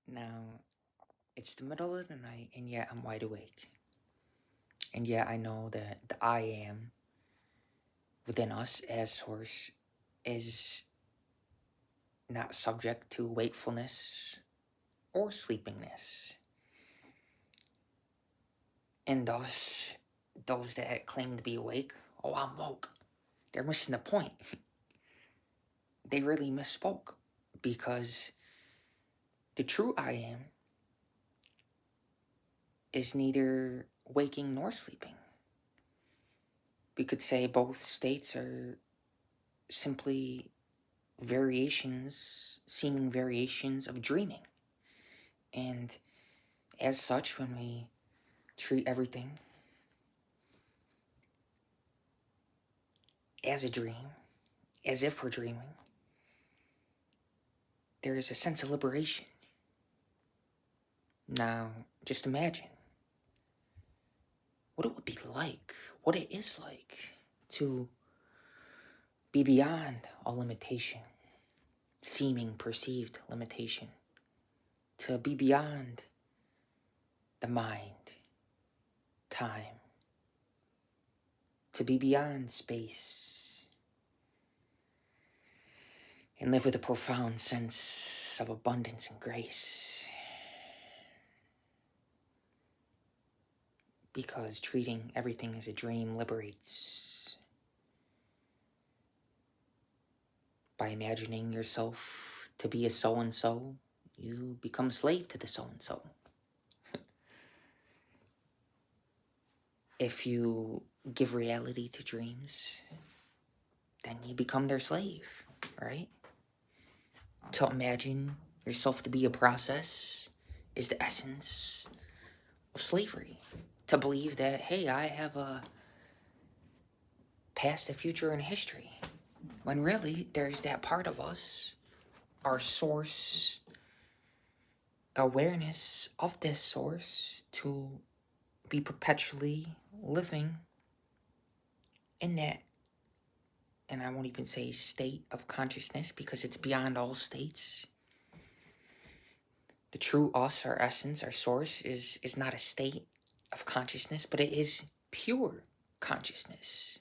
Now, it's the middle of the night, and yet I'm wide awake. And yet I know that the I am within us as source is not subject to wakefulness or sleepiness. And thus, those that claim to be awake, oh, I'm woke, they're missing the point. They really misspoke, because the true I am is neither waking nor sleeping. We could say both states are simply seeming variations of dreaming. And as such, when we treat everything as a dream, as if we're dreaming, there is a sense of liberation. Now, just imagine what it would be like, what it is like to be beyond all limitation, seeming perceived limitation, to be beyond the mind, time, to be beyond space, and live with a profound sense of abundance and grace. Because treating everything as a dream liberates. By imagining yourself to be a so-and-so, you become slave to the so-and-so. If you give reality to dreams, then you become their slave, right? To imagine yourself to be a process is the essence of slavery. To believe that, hey, I have a past, a future, and a history. When really, there's that part of us, our source, awareness of this source, to be perpetually living in that, and I won't even say state of consciousness, because it's beyond all states. The true us, our essence, our source, is not a state of consciousness, but it is pure consciousness.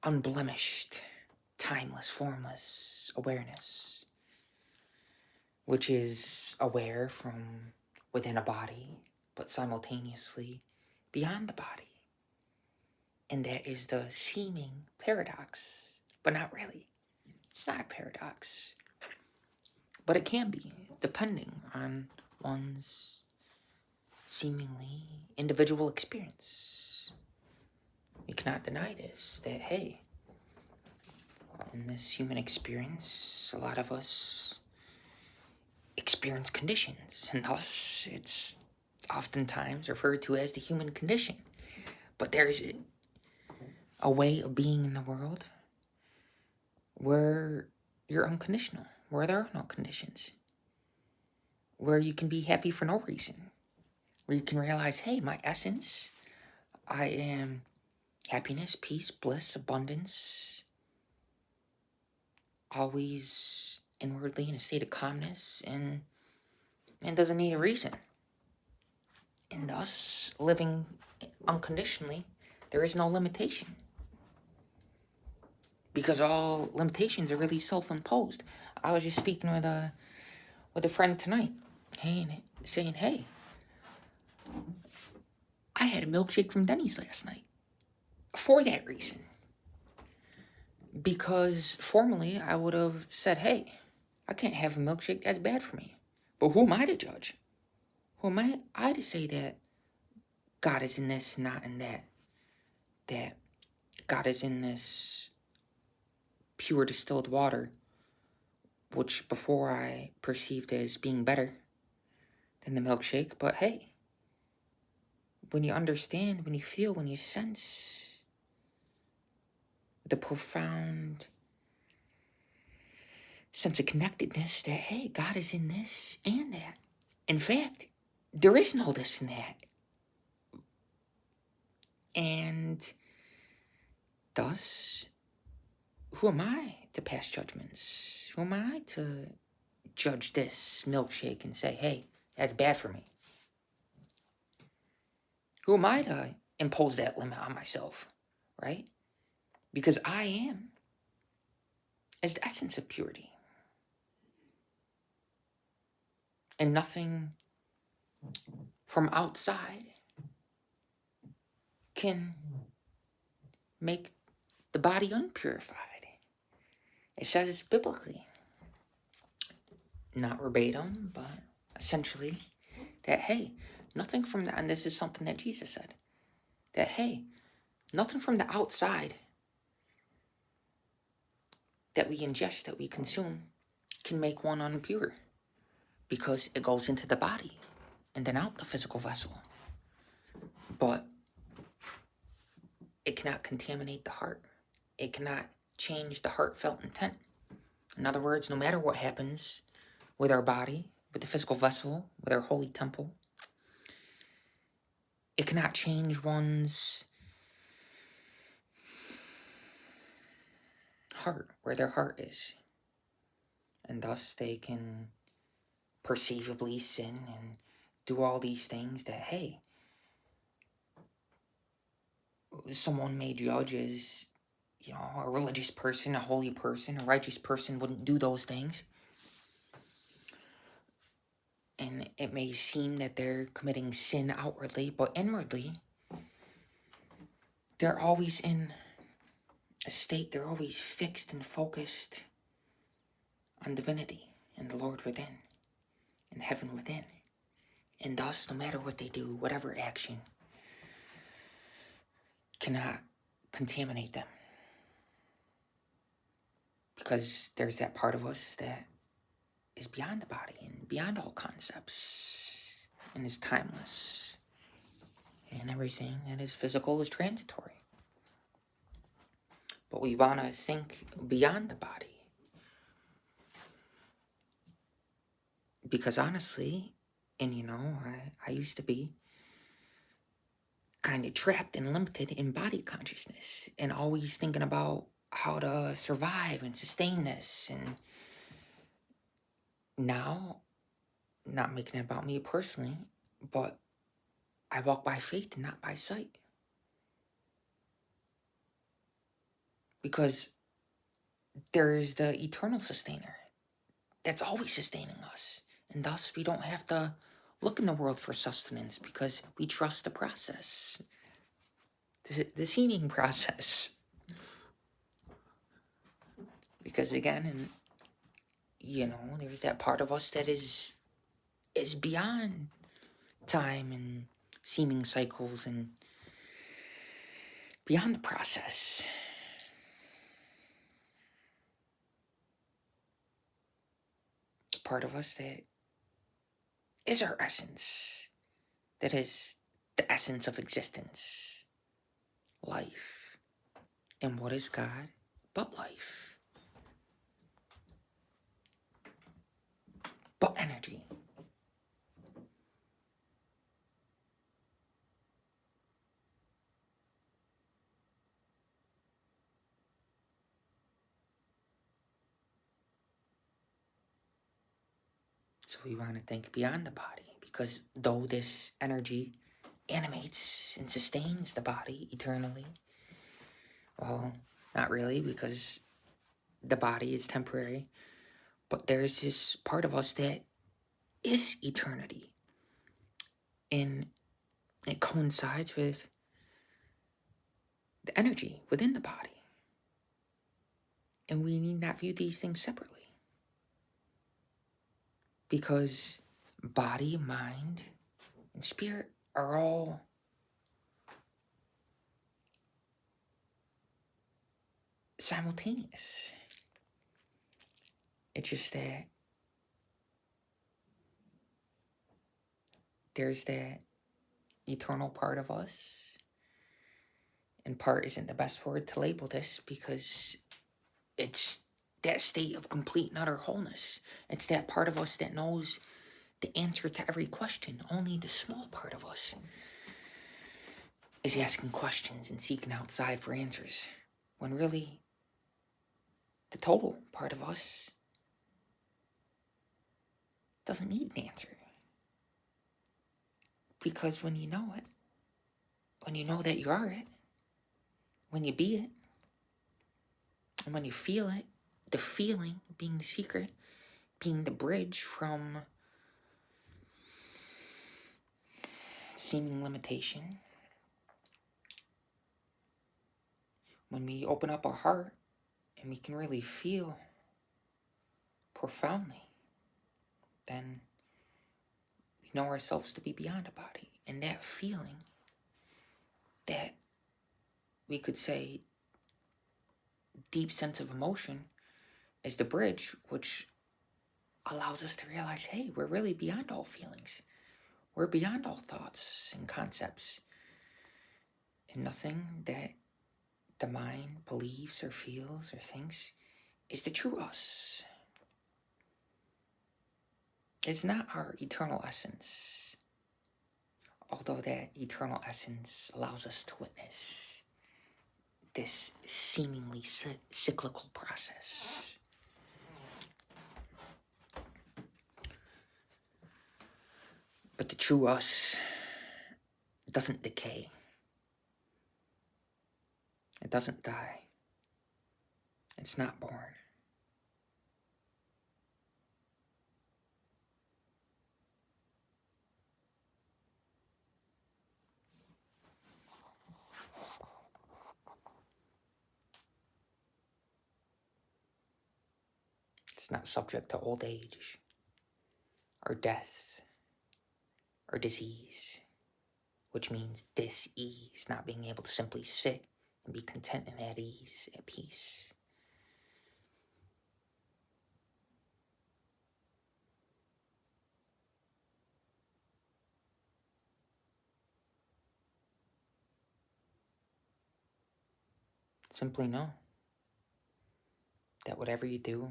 Unblemished, timeless, formless awareness, which is aware from within a body, but simultaneously beyond the body. And that is the seeming paradox, but not really. It's not a paradox. But it can be, depending on one's seemingly individual experience. We cannot deny this, that, hey, in this human experience, a lot of us experience conditions, and thus it's oftentimes referred to as the human condition. But there's a way of being in the world where you're unconditional, where there are no conditions, where you can be happy for no reason, where you can realize, hey, my essence, I am happiness, peace, bliss, abundance, always inwardly in a state of calmness, and doesn't need a reason. And thus, living unconditionally, there is no limitation. Because all limitations are really self-imposed. I was just speaking with a friend tonight, saying, hey, I had a milkshake from Denny's last night. For that reason. Because formerly I would have said, hey, I can't have a milkshake, that's bad for me. But who am I to judge? Who am I to say that God is in this, not in that? That God is in this pure distilled water, which before I perceived as being better than the milkshake. But hey, when you understand, when you feel, when you sense the profound sense of connectedness that, hey, God is in this and that. In fact, there is no this and that. And thus, who am I to pass judgments? Who am I to judge this milkshake and say, hey, that's bad for me? Who am I to impose that limit on myself, right? Because I am is the essence of purity. And nothing from outside can make the body unpurified. It says biblically, not verbatim, but essentially, that hey, nothing from the, and this is something that Jesus said, that hey, nothing from the outside that we ingest, that we consume, can make one unpure, because it goes into the body and then out the physical vessel. But it cannot contaminate the heart. It cannot change the heartfelt intent. In other words, no matter what happens with our body, with the physical vessel, with our holy temple, it cannot change one's heart, where their heart is. And thus they can perceivably sin and do all these things that, hey, someone may judge as, a religious person, a holy person, a righteous person wouldn't do those things. And it may seem that they're committing sin outwardly, but inwardly, they're always in a state, they're always fixed and focused on divinity and the Lord within and heaven within. And thus, no matter what they do, whatever action cannot contaminate them. Because there's that part of us that is beyond the body and beyond all concepts and is timeless. And everything that is physical is transitory. But we want to think beyond the body. Because honestly, and I used to be kind of trapped and limited in body consciousness and always thinking about how to survive and sustain this. And now, not making it about me personally, but I walk by faith and not by sight. Because there is the eternal sustainer that's always sustaining us. And thus we don't have to look in the world for sustenance because we trust the process. The seeming process. Because again, there's that part of us that is beyond time and seeming cycles and beyond the process. The part of us that is our essence, that is the essence of existence, life. And what is God but life? But energy. So we want to think beyond the body, because though this energy animates and sustains the body eternally, well, not really, because the body is temporary, but there's this part of us that is eternity, and it coincides with the energy within the body, and we need not view these things separately, because body, mind, and spirit are all simultaneous. It's just that there's that eternal part of us, and part isn't the best word to label this because it's that state of complete and utter wholeness. It's that part of us that knows the answer to every question. Only the small part of us is asking questions and seeking outside for answers, when really the total part of us doesn't need an answer. Because when you know it, when you know that you are it, when you be it, and when you feel it, the feeling being the secret, being the bridge from seeming limitation. When we open up our heart and we can really feel profoundly, then we know ourselves to be beyond a body. And that feeling, that we could say deep sense of emotion, is the bridge which allows us to realize, hey, we're really beyond all feelings. We're beyond all thoughts and concepts. And nothing that the mind believes or feels or thinks is the true us. It's not our eternal essence, although that eternal essence allows us to witness this seemingly cyclical process. But the true us doesn't decay. It doesn't die. It's not born. It's not subject to old age, or death, or disease, which means dis-ease, not being able to simply sit and be content and at ease, at peace. Simply know that whatever you do,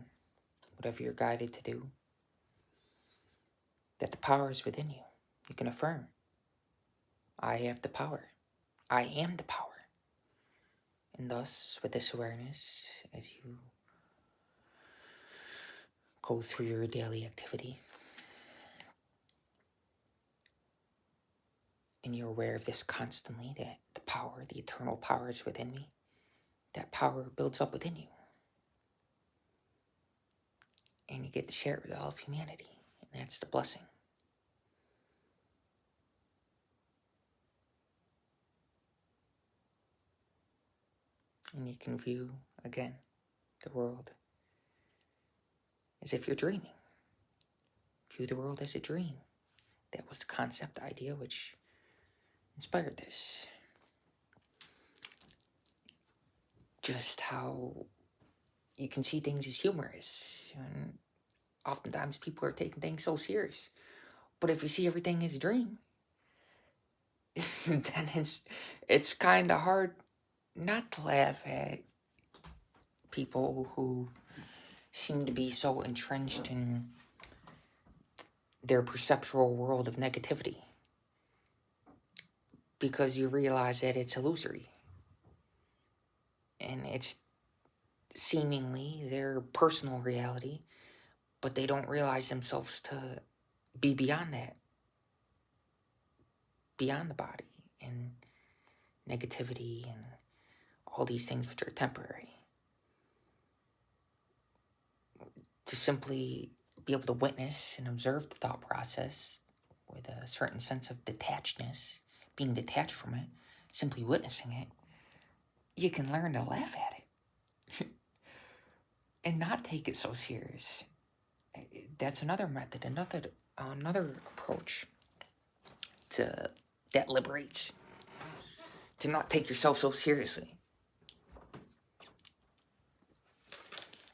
whatever you're guided to do, that the power is within you. You can affirm, I have the power. I am the power. And thus, with this awareness, as you go through your daily activity, and you're aware of this constantly, that the power, the eternal power is within me, that power builds up within you. And you get to share it with all of humanity. And that's the blessing. And you can view, again, the world as if you're dreaming. View the world as a dream. That was the concept, idea, which inspired this. Just how you can see things as humorous. And oftentimes people are taking things so serious. But if you see everything as a dream, then it's kind of hard not to laugh at people who seem to be so entrenched in their perceptual world of negativity, because you realize that it's illusory and it's seemingly their personal reality, but they don't realize themselves to be beyond that, beyond the body and negativity and all these things which are temporary. To simply be able to witness and observe the thought process with a certain sense of detachedness, being detached from it, simply witnessing it, you can learn to laugh at it and not take it so serious. That's another method, another approach to that liberates. To not take yourself so seriously.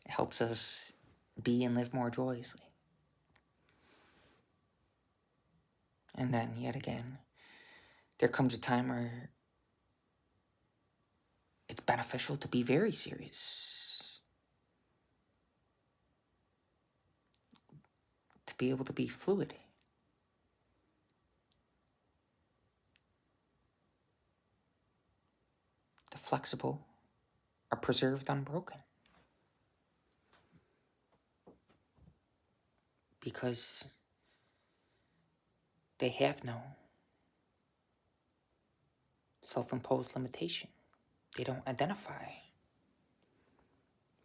It helps us be and live more joyously. And then, yet again, there comes a time where it's beneficial to be very serious. To be able to be fluid. The flexible are preserved unbroken. Because they have no self-imposed limitation. They don't identify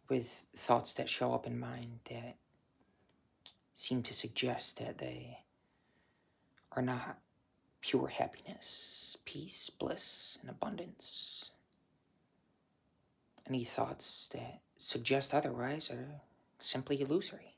with thoughts that show up in mind that seem to suggest that they are not pure happiness, peace, bliss, and abundance. Any thoughts that suggest otherwise are simply illusory.